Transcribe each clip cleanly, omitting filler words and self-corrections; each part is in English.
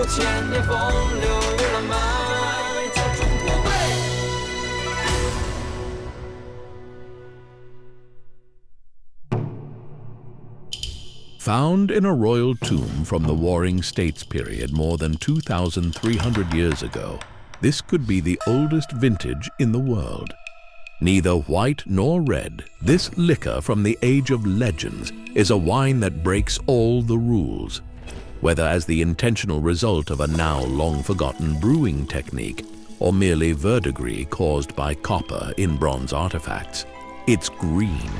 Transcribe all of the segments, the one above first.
千年风流浪漫，叫中国味。Found in a royal tomb from the Warring States period more than 2,300 years ago, this could be the oldest vintage in the world. Neither white nor red, this liquor from the age of legends is a wine that breaks all the rules. Whether as the intentional result of a now long-forgotten brewing technique or merely verdigris caused by copper in bronze artifacts, it's green,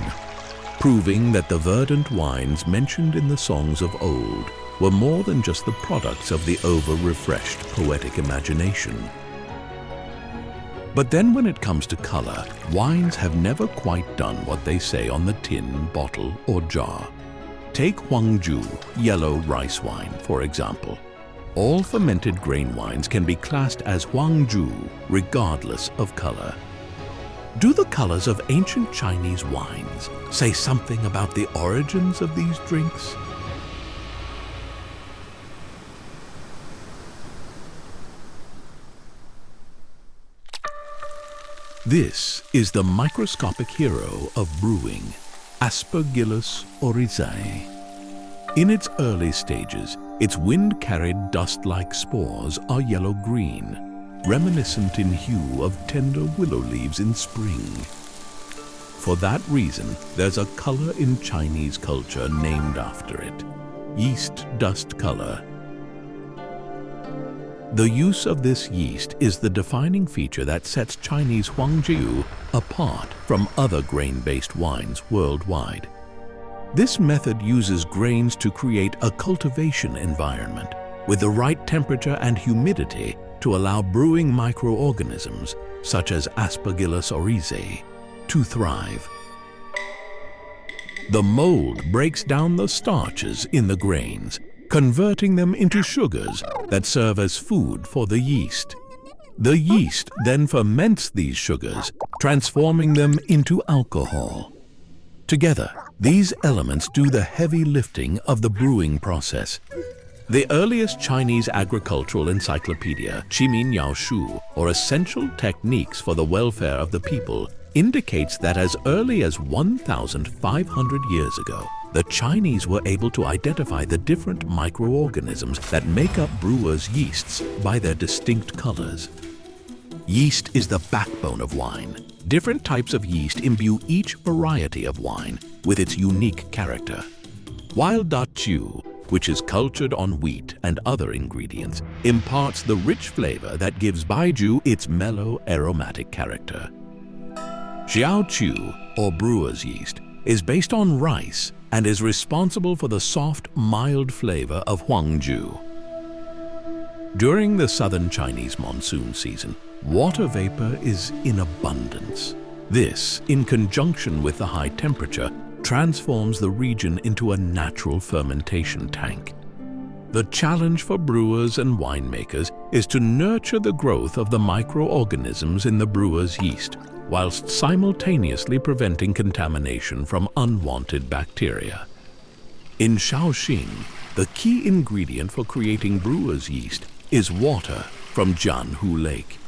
proving that the verdant wines mentioned in the songs of old were more than just the products of the over-refreshed poetic imagination. But then when it comes to color, wines have never quite done what they say on the tin, bottle, or jar. Take huangjiu, yellow rice wine, for example. All fermented grain wines can be classed as huangjiu regardless of color. Do the colors of ancient Chinese wines say something about the origins of these drinks? This is the microscopic hero of brewing, Aspergillus oryzae. In its early stages, its wind-carried dust-like spores are yellow-green, reminiscent in hue of tender willow leaves in spring. For that reason, there's a color in Chinese culture named after it, yeast dust color. The use of this yeast is the defining feature that sets Chinese huangjiu apart from other grain-based wines worldwide. This method uses grains to create a cultivation environment with the right temperature and humidity to allow brewing microorganisms, such as Aspergillus oryzae, to thrive. The mold breaks down the starches in the grains, converting them into sugars that serve as food for the yeast. The yeast then ferments these sugars, transforming them into alcohol. Together, these elements do the heavy lifting of the brewing process. The earliest Chinese agricultural encyclopedia, Xiangyang, or Essential Techniques for the Welfare of the People, indicates that as early as 1,500 years ago, the Chinese were able to identify the different microorganisms that make up brewers' yeasts by their distinct colors. Yeast is the backbone of wine. Different types of yeast imbue each variety of wine with its unique character. Wild huangjiu, which is cultured on wheat and other ingredients, imparts the rich flavor that gives baijiu its mellow, aromatic character. Xiaoqiu, or brewer's yeast, is based on rice and is responsible for the soft, mild flavor of huangjiu. During the southern Chinese monsoon season, water vapor is in abundance. This, in conjunction with the high temperature, transforms the region into a natural fermentation tank. The challenge for brewers and winemakers is to nurture the growth of the microorganisms in the brewer's yeast, whilst simultaneously preventing contamination from unwanted bacteria. In Shaoxing, the key ingredient for creating brewer's yeast is water from Jianhu Lake.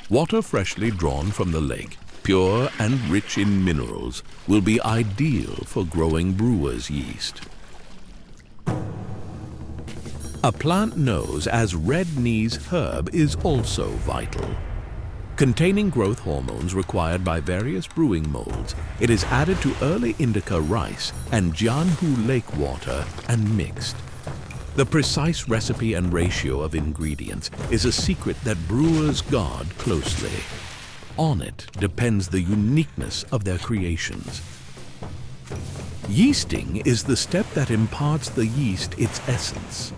Water freshly drawn from the lake, pure and rich in minerals, will be ideal for growing brewer's yeast. A plant known as red knees herb is also vital. Containing growth hormones required by various brewing molds, it is added to early indica rice and Jianhu Lake water and mixed. The precise recipe and ratio of ingredients is a secret that brewers guard closely. On it depends the uniqueness of their creations. Yeasting is the step that imparts the yeast its essence.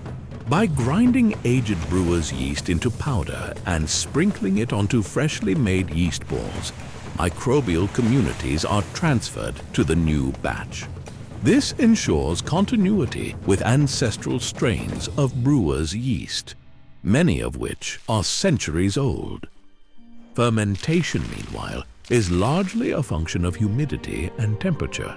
By grinding aged brewer's yeast into powder and sprinkling it onto freshly made yeast balls, microbial communities are transferred to the new batch. This ensures continuity with ancestral strains of brewer's yeast, many of which are centuries old. Fermentation, meanwhile, is largely a function of humidity and temperature.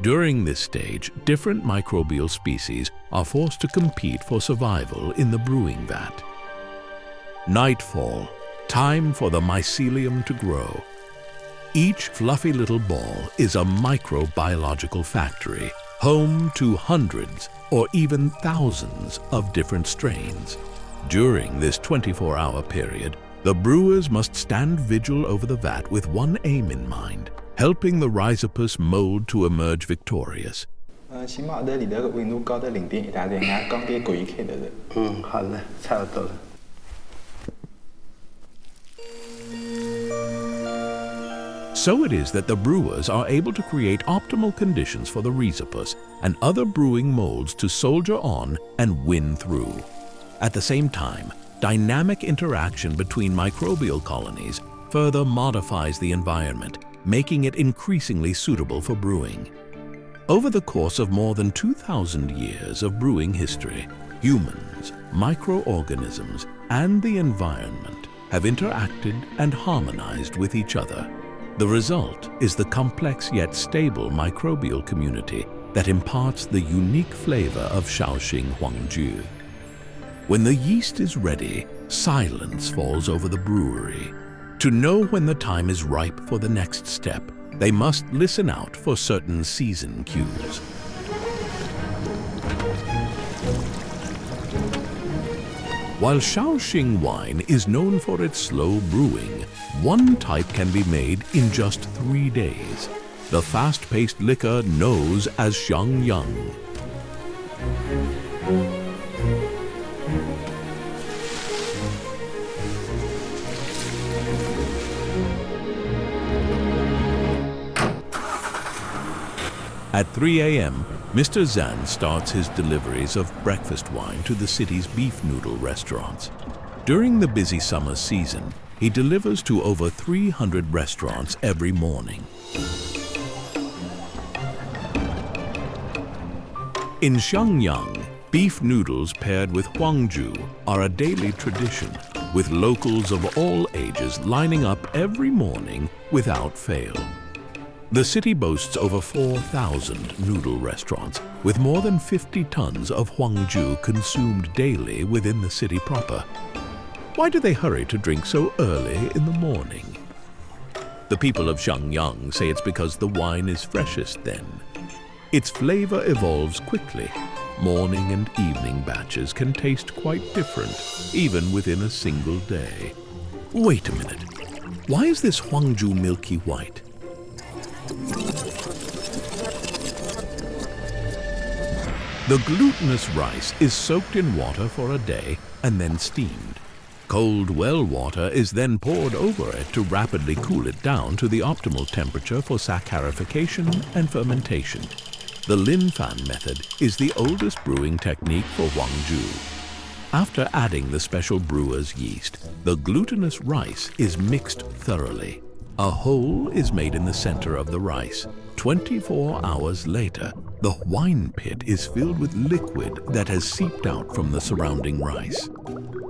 During this stage, different microbial species are forced to compete for survival in the brewing vat. Nightfall, time for the mycelium to grow. Each fluffy little ball is a microbiological factory, home to hundreds or even thousands of different strains. During this 24-hour period, the brewers must stand vigil over the vat with one aim in mind, helping the Rhizopus mold to emerge victorious. 起码在里头温度高到0.1大点，俺刚给过一开的人。好了，差不多了。 So it is that the brewers are able to create optimal conditions for the Rhizopus and other brewing molds to soldier on and win through. At the same time, dynamic interaction between microbial colonies further modifies the environment, making it increasingly suitable for brewing. Over the course of more than 2,000 years of brewing history, humans, microorganisms, and the environment have interacted and harmonized with each other. The result is the complex yet stable microbial community that imparts the unique flavor of Shaoxing huangjiu. When the yeast is ready, silence falls over the brewery. To know when the time is ripe for the next step, they must listen out for certain season cues. While Shaoxing wine is known for its slow brewing, one type can be made in just 3 days. The fast-paced liquor known as Xiangyang. At 3 a.m., Mr. Zan starts his deliveries of breakfast wine to the city's beef noodle restaurants. During the busy summer season, he delivers to over 300 restaurants every morning. In Xiangyang, beef noodles paired with huangjiu are a daily tradition, with locals of all ages lining up every morning without fail. The city boasts over 4,000 noodle restaurants, with more than 50 tons of huangjiu consumed daily within the city proper. Why do they hurry to drink so early in the morning? The people of Xiangyang say it's because the wine is freshest then. Its flavor evolves quickly. Morning and evening batches can taste quite different, even within a single day. Wait a minute. Why is this huangjiu milky white? The glutinous rice is soaked in water for a day and then steamed. Cold well water is then poured over it to rapidly cool it down to the optimal temperature for saccharification and fermentation. The Lin Fan method is the oldest brewing technique for huangjiu. After adding the special brewer's yeast, the glutinous rice is mixed thoroughly. A hole is made in the center of the rice. 24 hours later, the wine pit is filled with liquid that has seeped out from the surrounding rice.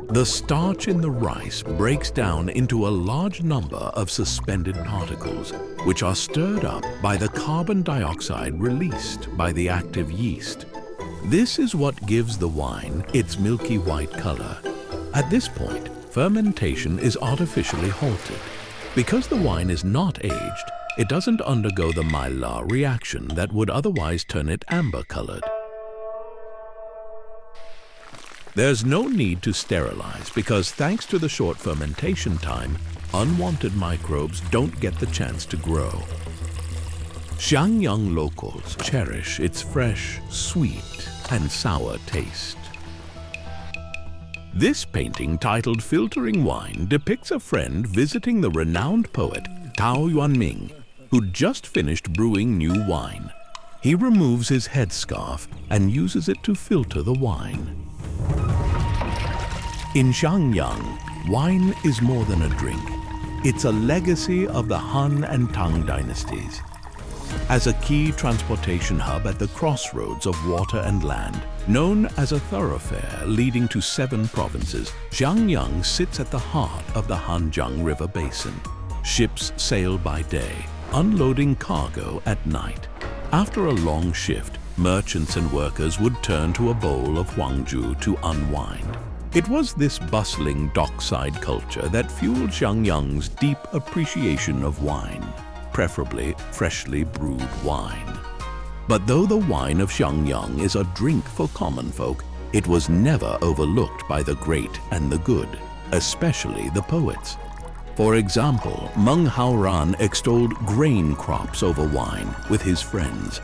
The starch in the rice breaks down into a large number of suspended particles, which are stirred up by the carbon dioxide released by the active yeast. This is what gives the wine its milky white color. At this point, fermentation is artificially halted. Because the wine is not aged, it doesn't undergo the Maillard reaction that would otherwise turn it amber-colored. There's no need to sterilize because thanks to the short fermentation time, unwanted microbes don't get the chance to grow. Xiangyang locals cherish its fresh, sweet, and sour taste. This painting, titled Filtering Wine, depicts a friend visiting the renowned poet Tao Yuanming, who'd just finished brewing new wine. He removes his headscarf and uses it to filter the wine. In Xiangyang, wine is more than a drink. It's a legacy of the Han and Tang dynasties. As a key transportation hub at the crossroads of water and land, known as a thoroughfare leading to 7 provinces, Xiangyang sits at the heart of the Hanjiang River basin. Ships sail by day, unloading cargo at night. After a long shift, merchants and workers would turn to a bowl of huangjiu to unwind. It was this bustling dockside culture that fueled Xiangyang's deep appreciation of wine, preferably freshly brewed wine. But though the wine of Xiangyang is a drink for common folk, it was never overlooked by the great and the good, especially the poets. For example, Meng Haoran extolled grain crops over wine with his friends,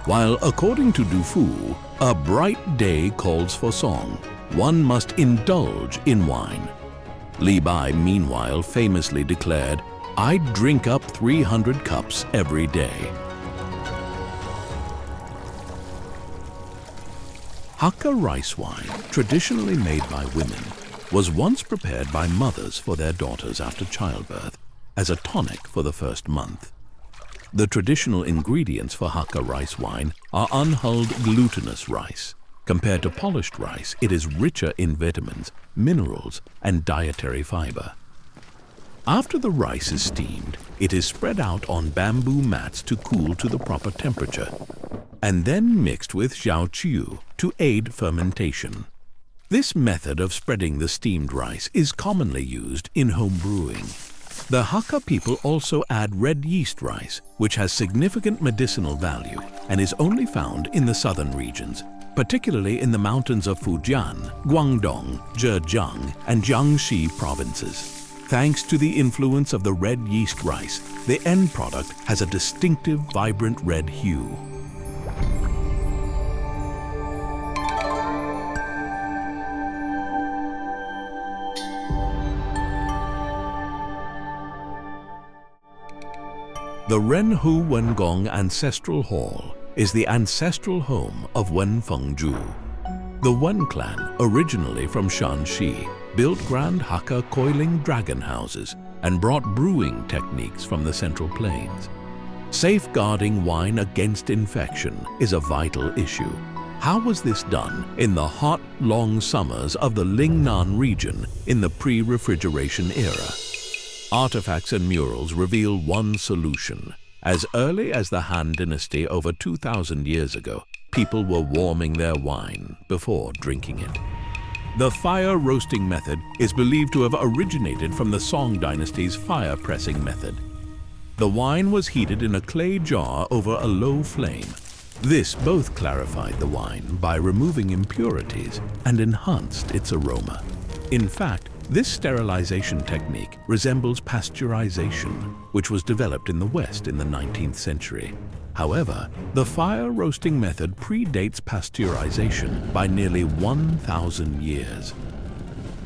while according to Du Fu, a bright day calls for song. One must indulge in wine. Li Bai, meanwhile, famously declared, "I'd drink up 300 cups every day." Hakka rice wine, traditionally made by women, was once prepared by mothers for their daughters after childbirth as a tonic for the first month. The traditional ingredients for Hakka rice wine are unhulled glutinous rice. Compared to polished rice, it is richer in vitamins, minerals, and dietary fiber. After the rice is steamed, it is spread out on bamboo mats to cool to the proper temperature, and then mixed with huangjiu to aid fermentation. This method of spreading the steamed rice is commonly used in home brewing. The Hakka people also add red yeast rice, which has significant medicinal value and is only found in the southern regions, particularly in the mountains of Fujian, Guangdong, Zhejiang, and Jiangxi provinces. Thanks to the influence of the red yeast rice, the end product has a distinctive, vibrant red hue. The Renhu Wengong Ancestral Hall is the ancestral home of Wenfengzhu. The Wen clan, originally from Shanxi, built grand Hakka coiling dragon houses and brought brewing techniques from the Central Plains. Safeguarding wine against infection is a vital issue. How was this done in the hot, long summers of the Lingnan region in the pre-refrigeration era? Artifacts and murals reveal one solution. As early as the Han Dynasty over 2,000 years ago, people were warming their wine before drinking it. The fire roasting method is believed to have originated from the Song Dynasty's fire pressing method. The wine was heated in a clay jar over a low flame. This both clarified the wine by removing impurities and enhanced its aroma. In fact, this sterilization technique resembles pasteurization, which was developed in the West in the 19th century. However, the fire roasting method predates pasteurization by nearly 1,000 years.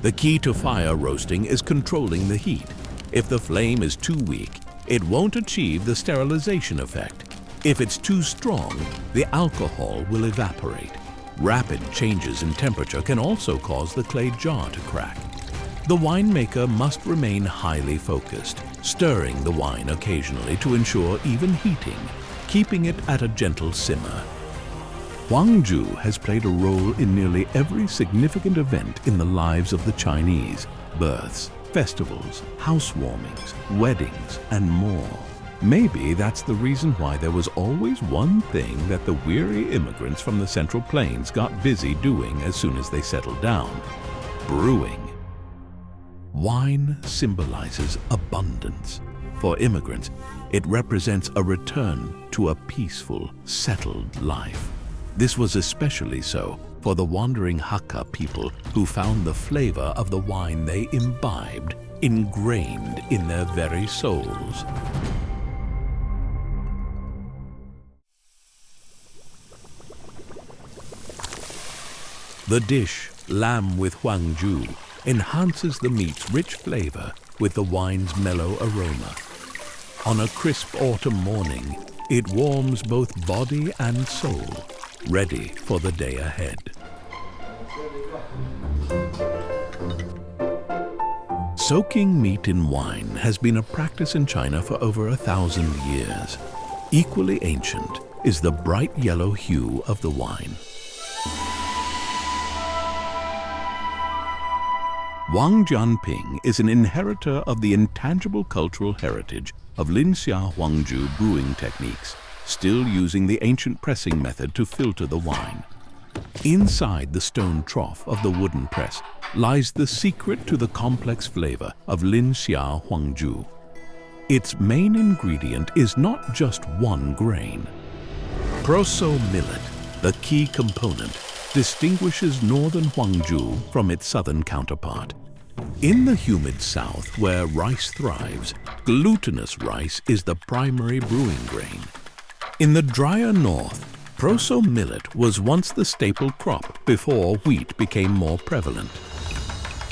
The key to fire roasting is controlling the heat. If the flame is too weak, it won't achieve the sterilization effect. If it's too strong, the alcohol will evaporate. Rapid changes in temperature can also cause the clay jar to crack. The winemaker must remain highly focused, stirring the wine occasionally to ensure even heating, keeping it at a gentle simmer. Huangjiu has played a role in nearly every significant event in the lives of the Chinese: births, festivals, housewarmings, weddings, and more. Maybe that's the reason why there was always one thing that the weary immigrants from the Central Plains got busy doing as soon as they settled down: brewing. Wine symbolizes abundance. For immigrants, it represents a return to a peaceful, settled life. This was especially so for the wandering Hakka people who found the flavor of the wine they imbibed ingrained in their very souls. The dish, lamb with huangjiu, enhances the meat's rich flavor with the wine's mellow aroma. On a crisp autumn morning, it warms both body and soul, ready for the day ahead. Soaking meat in wine has been a practice in China for over 1,000 years. Equally ancient is the bright yellow hue of the wine. Wang Jianping is an inheritor of the intangible cultural heritage of Linxia Huangjiu brewing techniques, still using the ancient pressing method to filter the wine. Inside the stone trough of the wooden press lies the secret to the complex flavor of Linxia huangjiu. Its main ingredient is not just one grain. Proso millet, the key component, distinguishes northern huangjiu from its southern counterpart. In the humid south, where rice thrives, glutinous rice is the primary brewing grain. In the drier north, proso millet was once the staple crop before wheat became more prevalent.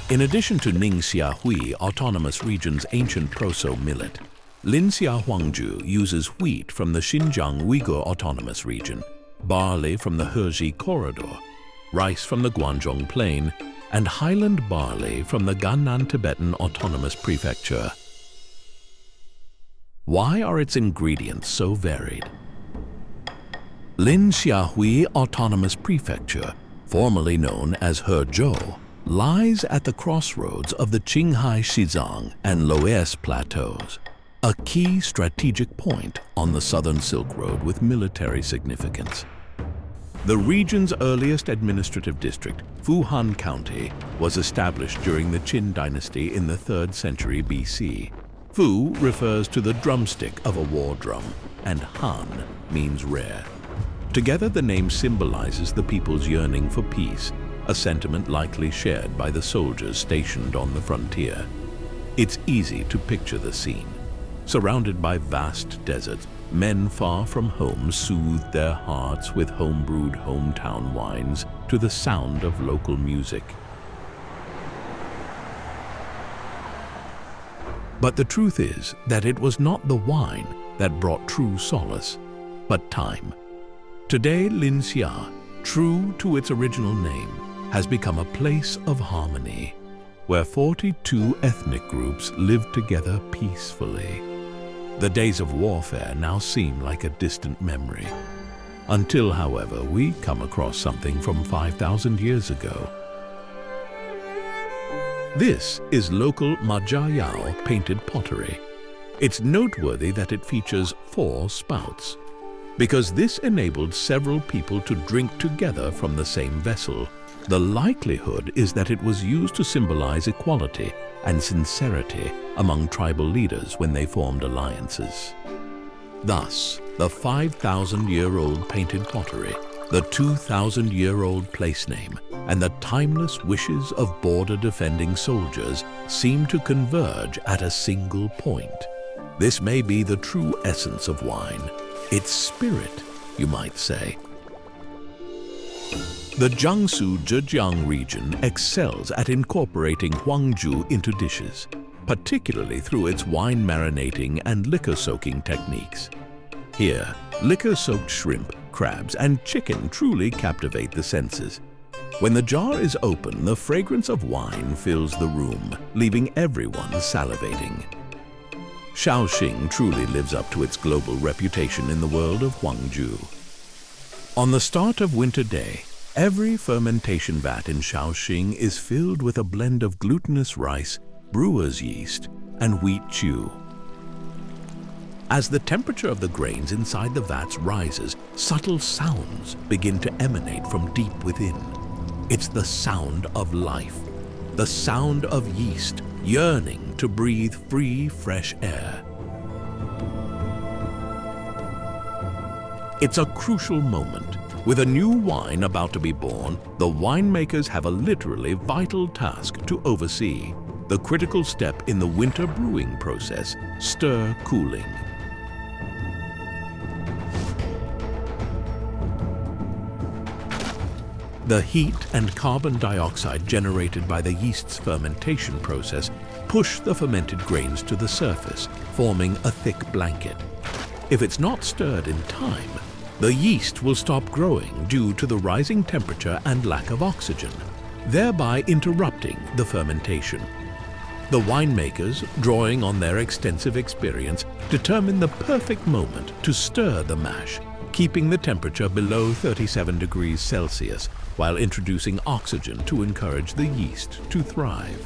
In addition to Ningxia Hui Autonomous Region's ancient proso millet, Linxia huangjiu uses wheat from the Xinjiang Uyghur Autonomous Region, barley from the Heji Corridor, rice from the Guangdong Plain, and highland barley from the Gannan Tibetan Autonomous Prefecture. Why are its ingredients so varied? Linxia Hui Autonomous Prefecture, formerly known as Hezhou, lies at the crossroads of the Qinghai Xizang and Loess plateaus, a key strategic point on the Southern Silk Road with military significance. The region's earliest administrative district, Fuhan County, was established during the Qin dynasty in the 3rd century BC. Fu refers to the drumstick of a war drum, and Han means rare. Together, the name symbolizes the people's yearning for peace, a sentiment likely shared by the soldiers stationed on the frontier. It's easy to picture the scene. Surrounded by vast deserts, men far from home soothed their hearts with home-brewed hometown wines to the sound of local music. But the truth is that it was not the wine that brought true solace, but time. Today, Linxia, true to its original name, has become a place of harmony, where 42 ethnic groups live together peacefully. The days of warfare now seem like a distant memory, until, however, we come across something from 5,000 years ago. This is local Majayao painted pottery. It's noteworthy that it features 4 spouts, because this enabled several people to drink together from the same vessel. The likelihood is that it was used to symbolize equality and sincerity among tribal leaders when they formed alliances. Thus, the 5,000-year-old painted pottery, the 2,000-year-old place name, and the timeless wishes of border-defending soldiers seem to converge at a single point. This may be the true essence of wine, its spirit, you might say. The Jiangsu Zhejiang region excels at incorporating huangjiu into dishes, particularly through its wine marinating and liquor soaking techniques. Here, liquor-soaked shrimp, crabs, and chicken truly captivate the senses. When the jar is open, the fragrance of wine fills the room, leaving everyone salivating. Shaoxing truly lives up to its global reputation in the world of huangjiu. On the start of winter day, every fermentation vat in Shaoxing is filled with a blend of glutinous rice, brewer's yeast, and wheat chew. As the temperature of the grains inside the vats rises, subtle sounds begin to emanate from deep within. It's the sound of life, the sound of yeast yearning to breathe free, fresh air. It's a crucial moment. With a new wine about to be born, the winemakers have a literally vital task to oversee. The critical step in the winter brewing process, stir cooling. The heat and carbon dioxide generated by the yeast's fermentation process push the fermented grains to the surface, forming a thick blanket. If it's not stirred in time, the yeast will stop growing due to the rising temperature and lack of oxygen, thereby interrupting the fermentation. The winemakers, drawing on their extensive experience, determine the perfect moment to stir the mash, keeping the temperature below 37 degrees Celsius while introducing oxygen to encourage the yeast to thrive.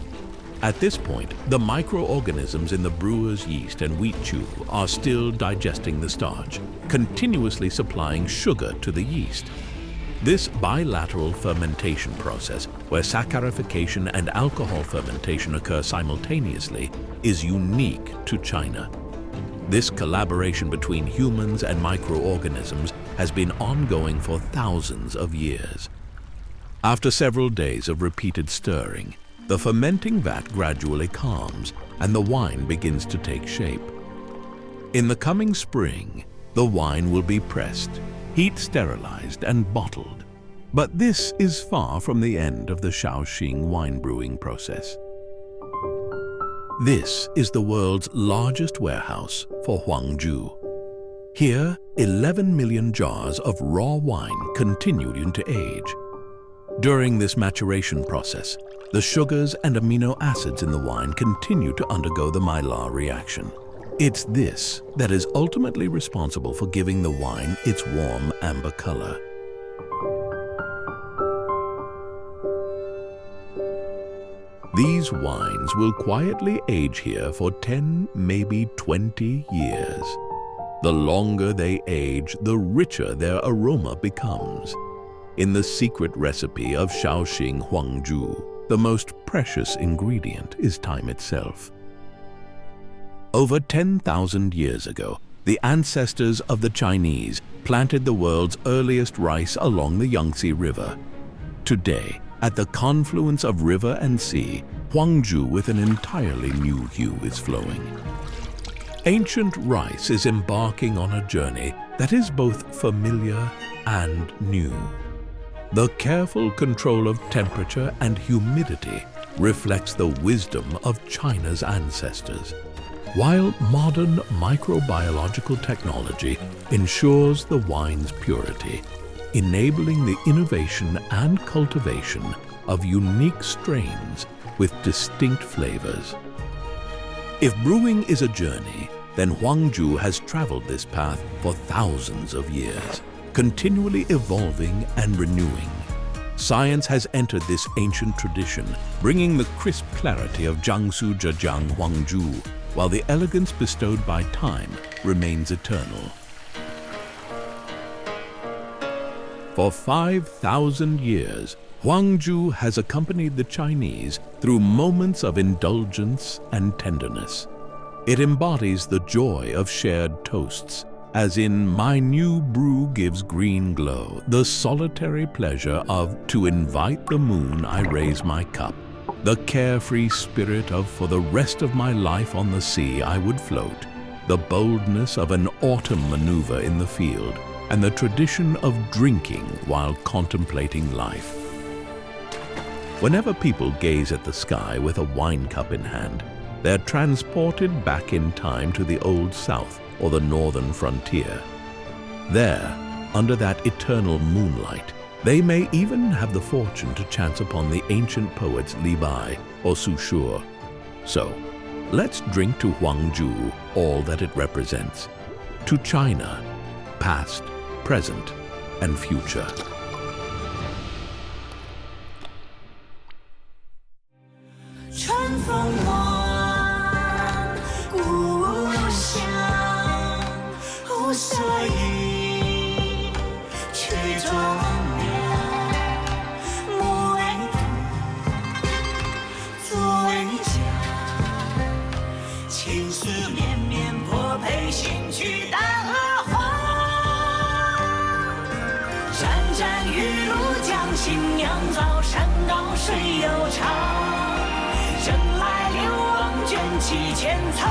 At this point, the microorganisms in the brewer's yeast and huangjiu are still digesting the starch, continuously supplying sugar to the yeast. This bilateral fermentation process, where saccharification and alcohol fermentation occur simultaneously, is unique to China. This collaboration between humans and microorganisms has been ongoing for thousands of years. After several days of repeated stirring, the fermenting vat gradually calms and the wine begins to take shape. In the coming spring, the wine will be pressed, heat sterilized and bottled. But this is far from the end of the Shaoxing wine brewing process. This is the world's largest warehouse for huangjiu. Here, 11 million jars of raw wine continue to age. During this maturation process, the sugars and amino acids in the wine continue to undergo the Maillard reaction. It's this that is ultimately responsible for giving the wine its warm amber color. These wines will quietly age here for 10, maybe 20 years. The longer they age, the richer their aroma becomes. In the secret recipe of Shaoxing huangjiu, the most precious ingredient is time itself. Over 10,000 years ago, the ancestors of the Chinese planted the world's earliest rice along the Yangtze River. Today, at the confluence of river and sea, huangjiu with an entirely new hue is flowing. Ancient rice is embarking on a journey that is both familiar and new. The careful control of temperature and humidity reflects the wisdom of China's ancestors, while modern microbiological technology ensures the wine's purity, enabling the innovation and cultivation of unique strains with distinct flavors. If brewing is a journey, then huangjiu has traveled this path for thousands of years, continually evolving and renewing. Science has entered this ancient tradition, bringing the crisp clarity of Jiangsu Zhejiang huangjiu, while the elegance bestowed by time remains eternal. For 5,000 years, huangjiu has accompanied the Chinese through moments of indulgence and tenderness. It embodies the joy of shared toasts, as in "My new brew gives green glow," the solitary pleasure of "To invite the moon I raise my cup," the carefree spirit of "For the rest of my life on the sea I would float," the boldness of an autumn maneuver in the field, and the tradition of drinking while contemplating life. Whenever people gaze at the sky with a wine cup in hand, they're transported back in time to the Old South or the northern frontier. There, under that eternal moonlight, they may even have the fortune to chance upon the ancient poets Li Bai or Su Shu. So, let's drink to huangjiu all that it represents, to China, past, present, and future. 春风望故乡，无色饮，曲终了。母为土，作为家，情丝绵绵，颇配新曲大荷花。山山雨露将新酿造，山高水悠长。人来流往，卷起千层。